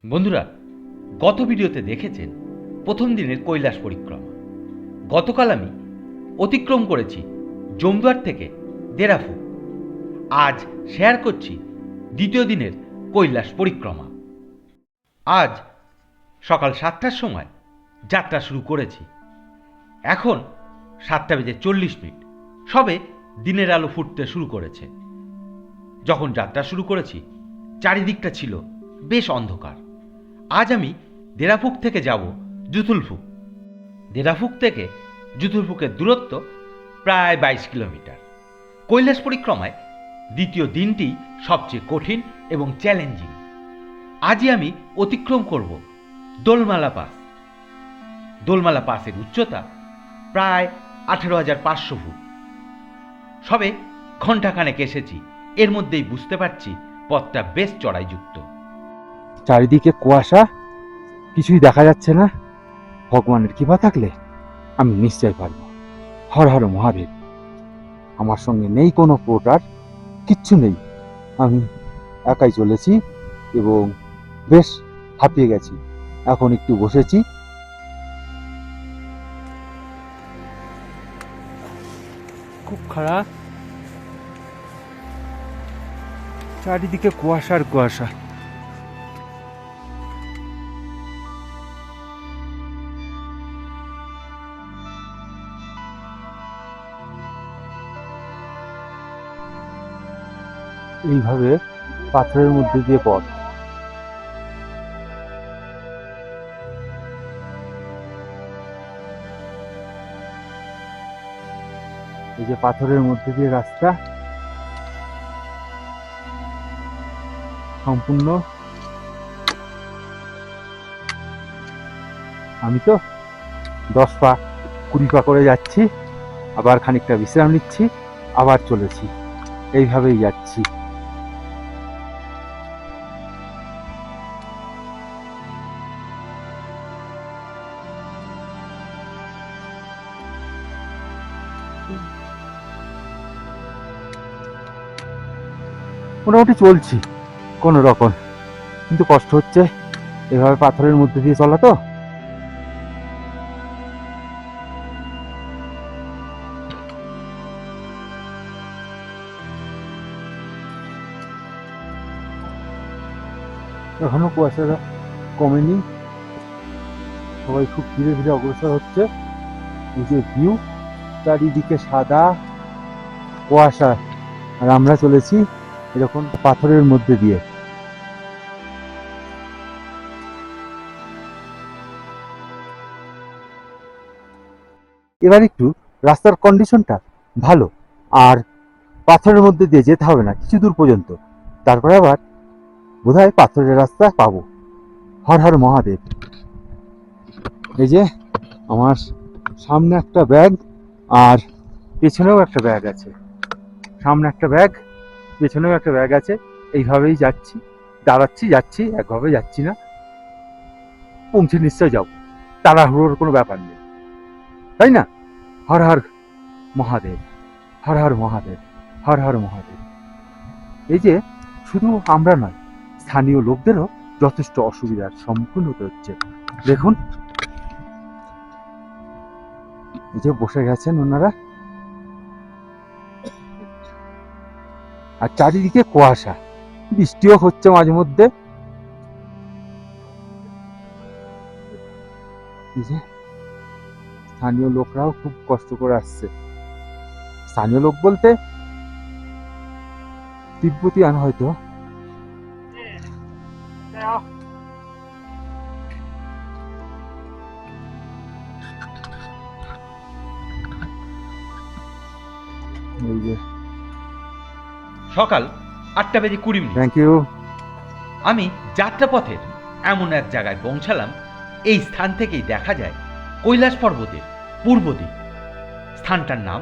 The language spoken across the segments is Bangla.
বন্ধুরা, গত ভিডিওতে দেখেছেন প্রথম দিনের কৈলাস পরিক্রমা। গতকাল আমি অতিক্রম করেছি জমদুয়ার থেকে দেরাফু। আজ শেয়ার করছি দ্বিতীয় দিনের কৈলাস পরিক্রমা। আজ সকাল 7টার সময় যাত্রা শুরু করেছি। এখন 7:40 সবে দিনের আলো ফুটতে শুরু করেছে। যখন যাত্রা শুরু করেছি চারিদিকটা ছিল বেশ অন্ধকার। আজ আমি দেরাফুক থেকে যাব জুথুলফুক। দেরাফুক থেকে জুথুলফুকের দূরত্ব প্রায় 22 কিলোমিটার। কৈলাস পরিক্রমায় দ্বিতীয় দিনটি সবচেয়ে কঠিন এবং চ্যালেঞ্জিং। আজই আমি অতিক্রম করব দোলমালা পাস। দোলমালা পাসের উচ্চতা প্রায় 18,500 ফুট। সবে ঘণ্টাখানেক এসেছি, এর মধ্যেই বুঝতে পারছি পথটা বেশ চড়াইযুক্ত। চারিদিকে কুয়াশা, কিছুই দেখা যাচ্ছে না। ভগবানের কৃপা থাকলে আমি নিশ্চয় পারব। হর হর মহাদেব। আমার সঙ্গে নেই কোনো পোর্টার, কিচ্ছু নেই। আমি একাই চলেছি এবং বেশ হাঁপিয়ে গেছি। এখন একটু বসেছি। খুব খারাপ, চারিদিকে কুয়াশার কুয়াশা। এইভাবে পাথরের মধ্যে দিয়ে পথ। এই যে পাথরের মধ্যে দিয়ে রাস্তা, সম্পূর্ণ। আমি তো 10 পা 20 পা করে যাচ্ছি, আবার খানিকটা বিশ্রাম নিচ্ছি, আবার চলেছি। এইভাবেই যাচ্ছি। মোটামুটি চলছি কোনো রকম, কিন্তু কষ্ট হচ্ছে এভাবে পাথরের মধ্যে দিয়ে চলা। তো এখনো কুয়াশাটা কমেনি, সবাই খুব ধীরে ধীরে অগ্রসর হচ্ছে। এই যে ভিউ, চারিদিকে সাদা কুয়াশা, আর আমরা চলেছি এরকম পাথরের মধ্যে দিয়ে। এবার একটু রাস্তার কন্ডিশনটা ভালো, আর পাথরের মধ্যে দিয়ে যেতে হবে না কিছু দূর পর্যন্ত, তারপরে আবার বোধহয় পাথরের রাস্তা পাবো। হর হর মহাদেব। এই যে আমার সামনে একটা ব্যাগ, আর পেছনেও একটা ব্যাগ আছে। সামনে একটা ব্যাগ, পেছনেও একটা ব্যাগ আছে। এইভাবেই যাচ্ছি, দাঁড়াচ্ছি, যাচ্ছি, একভাবে যাচ্ছি না। পৌঁছে নিশ্চয় যাবো, তাড়াহুড়োর কোনো ব্যাপার নেই, তাই না? হর হর মহাদেব, হর হর মহাদেব, হর হর মহাদেব। এই যে শুধু আমরা নয়, স্থানীয় লোকদেরও যথেষ্ট অসুবিধার সম্মুখীন হতে হচ্ছে। দেখুন, এই যে বসে গেছেন ওনারা, আর চারিদিকে কুয়াশা, বৃষ্টিও হচ্ছে মাঝে মধ্যে। এই যে স্থানীয় লোকরাও খুব কষ্ট করে আসছে। স্থানীয় লোক বলতে তিব্বতিয়ান হয়তো। এই যে সকাল 8:20। Thank you. আমি যাত্রাপথের এমন এক জায়গায় পৌঁছালাম, এই স্থান থেকেই দেখা যায় কৈলাস পর্বতের পূর্ব দিক। স্থানটার নাম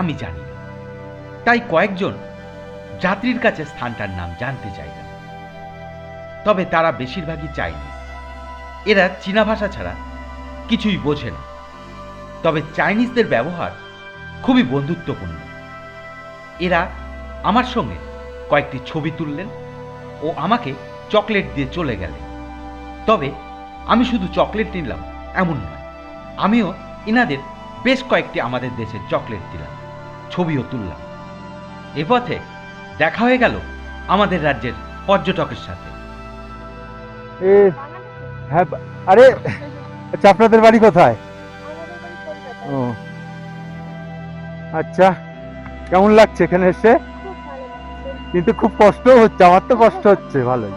আমি জানি না, তাই কয়েকজন যাত্রীর কাছে স্থানটার নাম জানতে চাইলাম। তবে তারা বেশিরভাগই চাইনিজ। এরা চীনা ভাষা ছাড়া কিছুই বোঝে না। তবে চাইনিজদের ব্যবহার খুবই বন্ধুত্বপূর্ণ। এরা আমার সঙ্গে কয়েকটি ছবি তুললেন ও আমাকে চকলেট দিয়ে চলে গেলেন। তবে আমি শুধু চকলেট নিলাম এমন নয়, আমিও ইনাদের বেশ কয়েকটি আমাদের দেশের চকলেট দিলাম, ছবিও তুললাম। এ পথে দেখা হয়ে গেল আমাদের রাজ্যের পর্যটকের সাথে। এ হ্যাঁ, আরে আচ্ছা, আপনাদের বাড়ি কোথায়? ও আচ্ছা, কেমন লাগছে এখানে এসে? কিন্তু খুব কষ্ট হচ্ছে, আমার তো কষ্ট হচ্ছে ভালোই।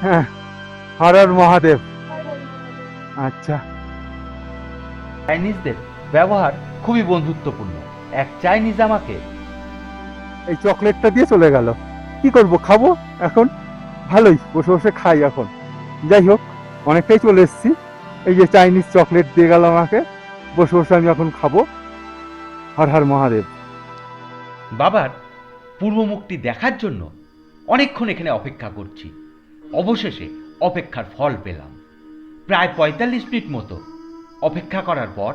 হ্যাঁ, হর হর মহাদেব। আচ্ছা, চাইনিজদের ব্যবহার খুবই বন্ধুত্বপূর্ণ। এক চাইনিজ আমাকে এই চকলেটটা দিয়ে চলে গেল। কি করব, খাবো এখন। ভালোই বসে বসে খাই এখন। যাই হোক, অনেকটাই চলে এসেছি। এই যে চাইনিজ চকলেট দিয়ে গেল আমাকে, বসে বসে আমি এখন খাবো। হর হর মহাদেব। বাবার পূর্বমুখটি দেখার জন্য অনেকক্ষণ এখানে অপেক্ষা করছি। অবশেষে অপেক্ষার ফল পেলাম। প্রায় ৪৫ মিনিট মতো অপেক্ষা করার পর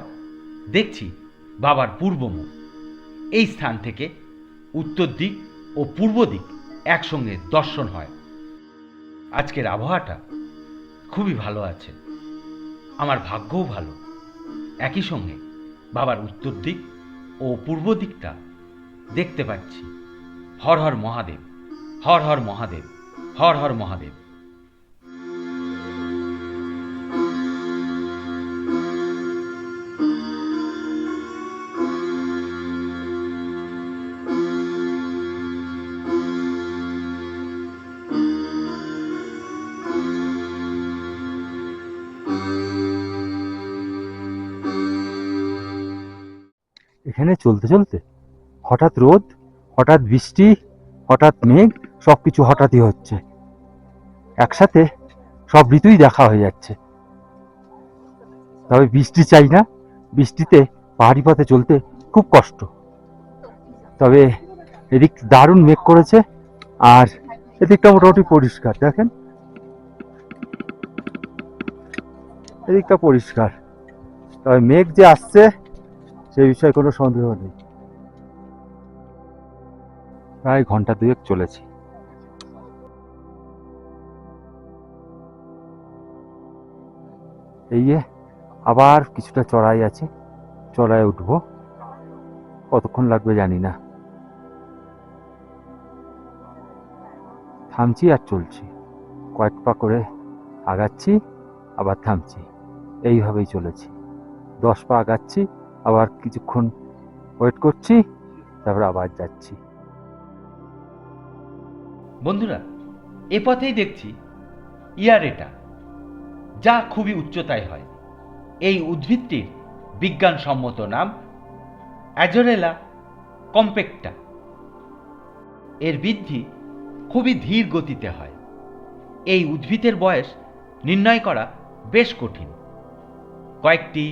দেখছি বাবার পূর্বমুখ। এই স্থান থেকে উত্তর দিক ও পূর্ব দিক একসঙ্গে দর্শন হয়। আজকের আবহাওয়াটা খুবই ভালো আছে, আমার ভাগ্যও ভালো। একই সঙ্গে বাবার উত্তর দিক ও পূর্ব দিকটা দেখতে পাচ্ছি। হর হর মহাদেব, হর হর মহাদেব, হর হর মহাদেব। এখানে চলতে চলতে হঠাৎ রোদ, হঠাৎ বৃষ্টি, হঠাৎ মেঘ, সবকিছু হঠাৎই হচ্ছে। একসাথে সব ঋতুই দেখা হয়ে যাচ্ছে। তবে বৃষ্টি চাই না, বৃষ্টিতে পাহাড়ি পথে চলতে খুব কষ্ট। তবে এদিক দারুণ মেঘ করেছে, আর এদিকটা মোটামুটি পরিষ্কার। দেখেন, এদিকটা পরিষ্কার। তবে মেঘ যে আসছে সে বিষয়ে কোনো সন্দেহ নেই। প্রায় ঘন্টা দুয়েক চলেছি। এই যে আবার কিছুটা চড়াই আছে, চড়ায় উঠবো। কতক্ষণ লাগবে জানি না। থামছি আর চলছি, কয়েক পা করে আগাচ্ছি, আবার থামছি, এইভাবেই চলেছি। 10 পা আগাচ্ছি, আবার কিছুক্ষণ ওয়েট করছি, তারপর আবার যাচ্ছি। বন্ধুরা, এ পথেই দেখছি ইয়ারেটা, যা খুবই উচ্চতায় হয়। এই উদ্ভিদটির বিজ্ঞানসম্মত নাম অ্যাজোরেলা কম্পেক্টা। এর বৃদ্ধি খুবই ধীর গতিতে হয়। এই উদ্ভিদের বয়স নির্ণয় করা বেশ কঠিন। কয়েকটি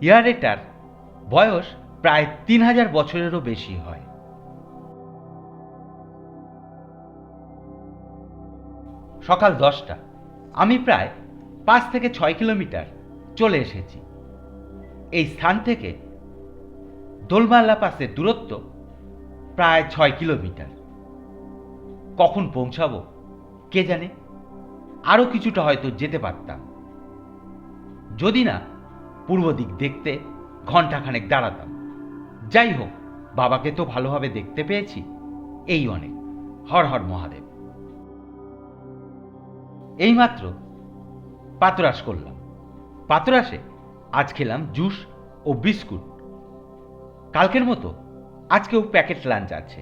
ইয়ারেটার বয়স প্রায় 3000 বছরেরও বেশি হয়। সকাল 10টা, আমি প্রায় 5 থেকে 6 কিলোমিটার চলে এসেছি। এই স্থান থেকে দোলমালা পাসের দূরত্ব প্রায় 6 কিলোমিটার। কখন পৌঁছাবো কে জানে, আরও কিছুটা হয়তো যেতে পারতাম, যদি না পূর্ব দিক দেখতে ঘন্টাখানেক দাঁড়াতাম। যাই হোক, বাবাকে তো ভালোভাবে দেখতে পেয়েছি, এই অনেক। হর হর মহাদেব। এইমাত্র পাতরাস করলাম। পাতরাসে আজ খেলাম জুস ও বিস্কুট। কালকের মতো আজকেও প্যাকেট লাঞ্চ আছে,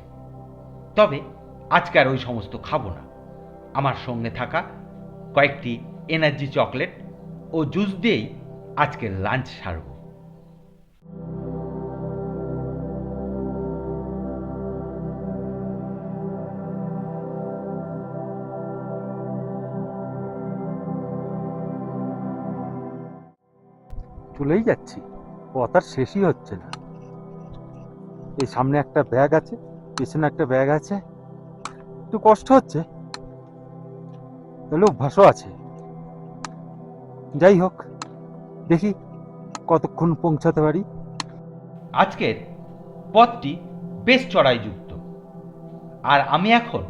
তবে আজকে আর ওই সমস্ত খাবো না। আমার সঙ্গে থাকা কয়েকটি এনার্জি চকলেট ও জুস দিয়েই আজকের লাঞ্চ সারব। চলেই যাচ্ছি, পথ আর শেষই হচ্ছে না। এই সামনে একটা ব্যাগ আছে, পেছনে একটা ব্যাগ আছে, একটু কষ্ট হচ্ছে, তাহলে অভ্যাসও আছে। যাই হোক, দেখি কতক্ষণ পৌঁছাতে পারি। আজকের পথটি বেশ চড়াইযুক্ত, আর আমি এখন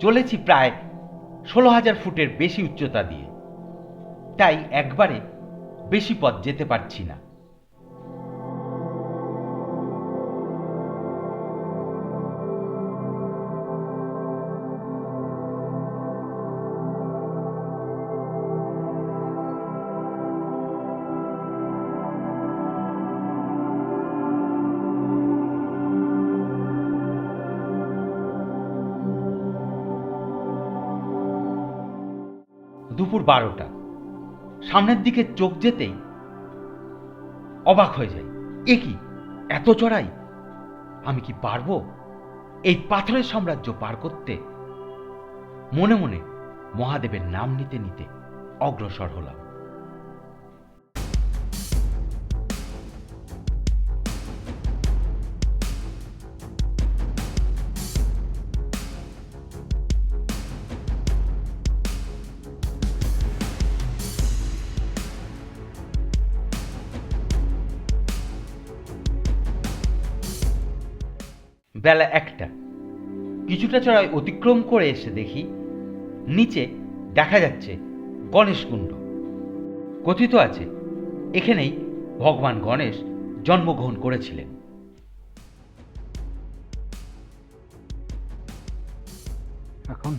চলেছি প্রায় 16,000 ফুটের বেশি উচ্চতা দিয়ে। তাই একবারে বেশি পথ যেতে পারছি না। দুপুর 12টা। সামনের দিকে চোখ যেতেই অবাক হয়ে যাই। এ কি, এত চড়াই! আমি কি পারবো এই পাথরের সাম্রাজ্য পার করতে? মনে মনে মহাদেবের নাম নিতে নিতে অগ্রসর হলাম। বেলা 1টা। কিছুটা চড়াই অতিক্রম করে এসে দেখি নিচে দেখা যাচ্ছে গণেশকুণ্ড। কথিত আছে এখানেই ভগবান গণেশ জন্মগ্রহণ করেছিলেন। এখন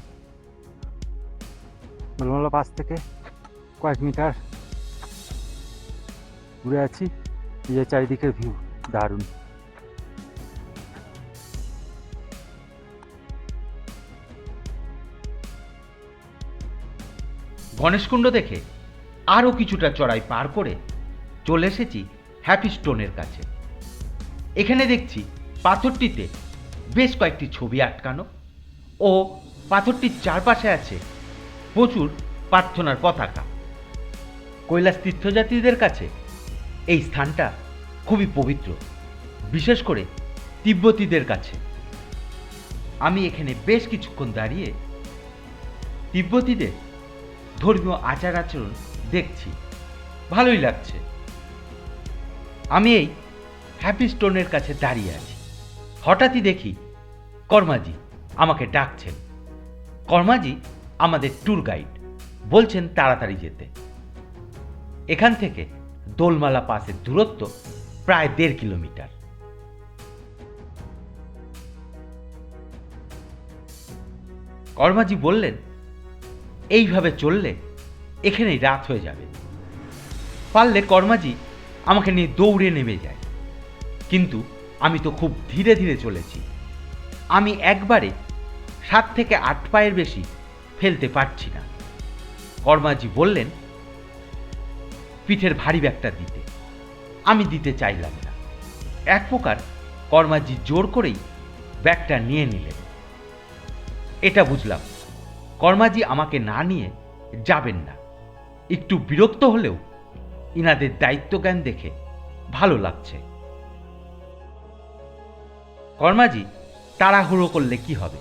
দোলমালা পাস থেকে কয়েক মিটার ঘুরে আছি। এই যে চারিদিকের ভিউ দারুণ। গণেশকুণ্ড দেখে আরও কিছুটা চড়াই পার করে চলে এসেছি হ্যাপি স্টোনের কাছে। এখানে দেখছি পাথরটিতে বেশ কয়েকটি ছবি আটকানো ও পাথরটির চারপাশে আছে প্রচুর প্রার্থনার পতাকা। কৈলাস তীর্থযাত্রীদের কাছে এই স্থানটা খুবই পবিত্র, বিশেষ করে তিব্বতীদের কাছে। আমি এখানে বেশ কিছুক্ষণ দাঁড়িয়ে তিব্বতীদের ধর্মীয় আচার আচরণ দেখছি, ভালোই লাগছে। আমি এই হ্যাপি স্টোনের কাছে দাঁড়িয়ে আছি। হঠাৎই দেখি কর্মাজি আমাকে ডাকছেন। কর্মাজি আমাদের ট্যুর গাইড, বলছেন তাড়াতাড়ি যেতে। এখান থেকে দোলমালা পাসের দূরত্ব প্রায় 1.5 কিলোমিটার। কর্মাজি বললেন এইভাবে চললে এখানেই রাত হয়ে যাবে। পারলে কর্মাজি আমাকে নিয়ে দৌড়ে নেমে যায়, কিন্তু আমি তো খুব ধীরে ধীরে চলেছি। আমি একবারে 7 থেকে 8 পায়ের বেশি ফেলতে পারছি না। কর্মাজি বললেন পিঠের ভারী ব্যাগটা দিতে। আমি দিতে চাইলাম না। এক প্রকার কর্মাজি জোর করেই ব্যাগটা নিয়ে নিলেন। এটা বুঝলাম কর্মাজি আমাকে না নিয়ে যাবেন না। একটু বিরক্ত হলেও ইনাদের দায়িত্ব জ্ঞান দেখে ভালো লাগছে। কর্মাজি তাড়াহুড়ো করলে কি হবে?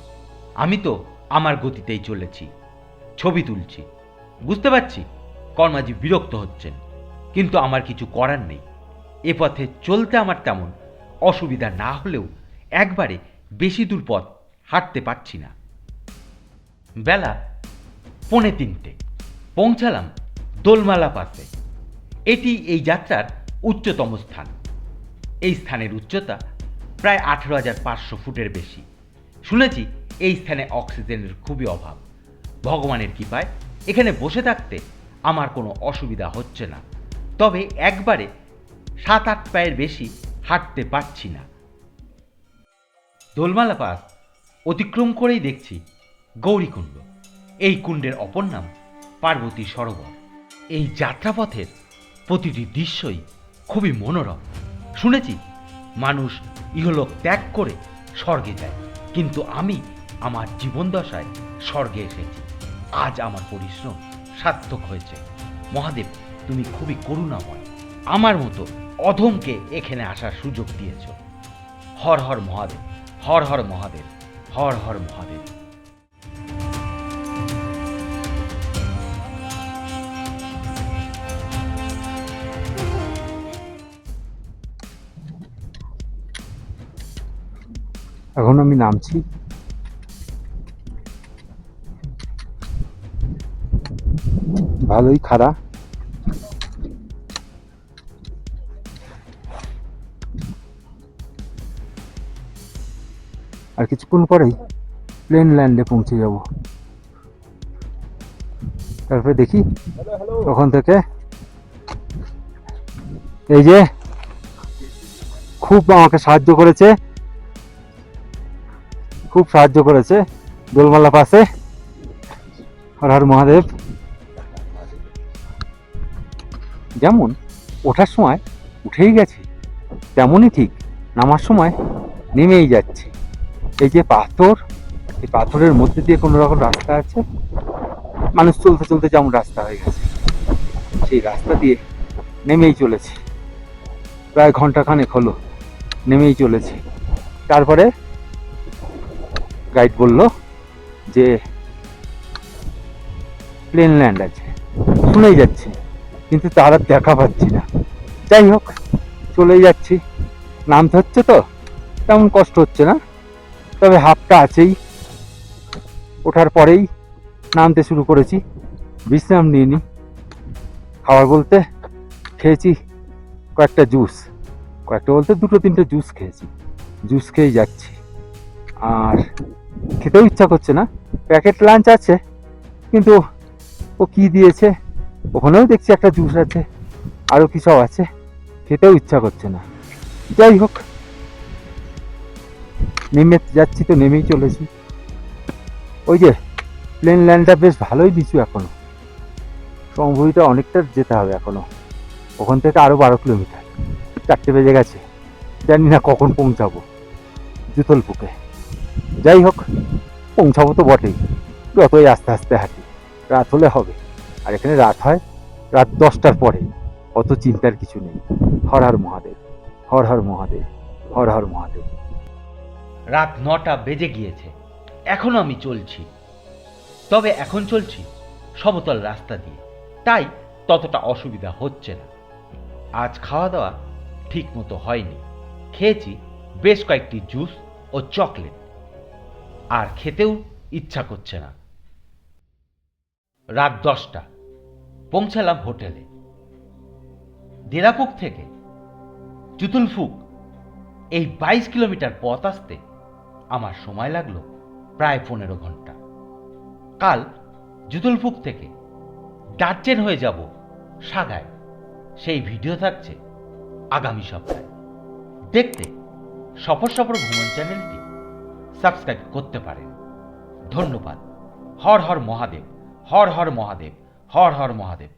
আমি তো আমার গতিতেই চলেছি, ছবি তুলছি। বুঝতে পারছি কর্মাজি বিরক্ত হচ্ছেন, কিন্তু আমার কিছু করার নেই। এ পথে চলতে আমার তেমন অসুবিধা না হলেও একবারে বেশি দূর পথ হাঁটতে পারছি না। বেলা 2:45 পৌঁছালাম দোলমালা পাসে। এটি এই যাত্রার উচ্চতম স্থান। এই স্থানের উচ্চতা প্রায় 18,500 ফুটের বেশি। শুনেছি এই স্থানে অক্সিজেনের খুবই অভাব। ভগবানের কৃপায় এখানে বসে থাকতে আমার কোনো অসুবিধা হচ্ছে না, তবে একবারে 7-8 পায়ের বেশি হাঁটতে পারছি না। দোলমালা পাস অতিক্রম করেই দেখছি গৌরীকুণ্ড। এই কুণ্ডের অপর নাম পার্বতী সরোবর। এই যাত্রাপথের প্রতিটি দৃশ্যই খুবই মনোরম। শুনেছি মানুষ ইহলোক ত্যাগ করে স্বর্গে যায়, কিন্তু আমি আমার জীবনদশায় স্বর্গে এসেছি। আজ আমার পরিশ্রম সার্থক হয়েছে। মহাদেব, তুমি খুবই করুণাময়। আমার মতো অধমকে এখানে আসার সুযোগ দিয়েছ। হর হর মহাদেব, হর হর মহাদেব, হর হর মহাদেব। এখন আমি নামছি। ভালোই খাড়া, আর কিছুক্ষণ পরেই প্লেন ল্যান্ডে পৌঁছে যাব। তারপরে দেখি ওখান থেকে এই যে খুব আমাকে সাহায্য করেছে, খুব সাহায্য করেছে দোলমালা পাশে। হর হর মহাদেব। যেমন ওঠার সময় উঠেই গেছি, তেমনই ঠিক নামার সময় নেমেই যাচ্ছি। এই যে পাথর, এই পাথরের মধ্যে দিয়ে কোনো রকম রাস্তা আছে, মানুষ চলতে চলতে যেমন রাস্তা হয়ে গেছে, সেই রাস্তা দিয়ে নেমেই চলেছি। প্রায় ঘন্টাখানেক হলো নেমেই চলেছি। তারপরে গাইড বলল যে প্লেন ল্যান্ড আছে, শুনেই যাচ্ছি কিন্তু তার আর দেখা পাচ্ছি না। যাই হোক, চলেই যাচ্ছি। নামতে হচ্ছে তো, তেমন কষ্ট হচ্ছে না, তবে হাফটা আছেই। ওঠার পরেই নামতে শুরু করেছি, বিশ্রাম নিইনি। খাবার বলতে খেয়েছি কয়েকটা জুস, কয়েকটা বলতে দুটো তিনটে জুস খেয়েছি, জুস খেয়েই যাচ্ছি। আর খেতেও ইচ্ছা করছে না, প্যাকেট লাঞ্চ আছে কিন্তু ও কি দিয়েছে, ওখানেও দেখছি একটা জুস আছে, আরও কি সব আছে, খেতেও ইচ্ছা করছে না। যাই হোক, নেমে যাচ্ছি তো নেমেই চলেছি। ওই যে প্লেন ল্যান্ডটা বেশ ভালোই নিচু এখনো, সম্ভবত অনেকটা যেতে হবে এখনো, ওখান থেকে আরো 12 কিলোমিটার। 4টে বেজে গেছে, জানি না কখন পৌঁছাবো জুতলপুকে। যাই হোক, পৌঁছাবো তো বটেই, যতই আস্তে আস্তে হাঁটি। রাত হলে হবে, আর এখানে রাত হয় রাত 10টার পরে, অত চিন্তার কিছু নেই। হর হর মহাদেব, হর হর মহাদেব, হর হর মহাদেব। রাত 9টা বেজে গিয়েছে, এখনো আমি চলছি। তবে এখন চলছি সমতল রাস্তা দিয়ে, তাই ততটা অসুবিধা হচ্ছে না। আজ খাওয়া দাওয়া ঠিক মতো হয়নি, খেয়েছি বেশ কয়েকটি জুস ও চকলেট, আর খেতেও ইচ্ছা করছে না। রাত 10টা পৌঁছালাম হোটেলে। দেরাপুক থেকে জুতুলফুক এই 22 কিলোমিটার পথ আসতে আমার সময় লাগলো প্রায় 15 ঘন্টা। কাল জুতুলফুক থেকে ডারচেন হয়ে যাব সাগায়, সেই ভিডিও থাকছে আগামী সপ্তাহে। দেখতে সফর সফর ভ্রমণ চ্যানেলটি সাবস্ক্রাইব করতে পারেন। ধন্যবাদ। হর হর মহাদেব, হর হর মহাদেব, হর হর মহাদেব।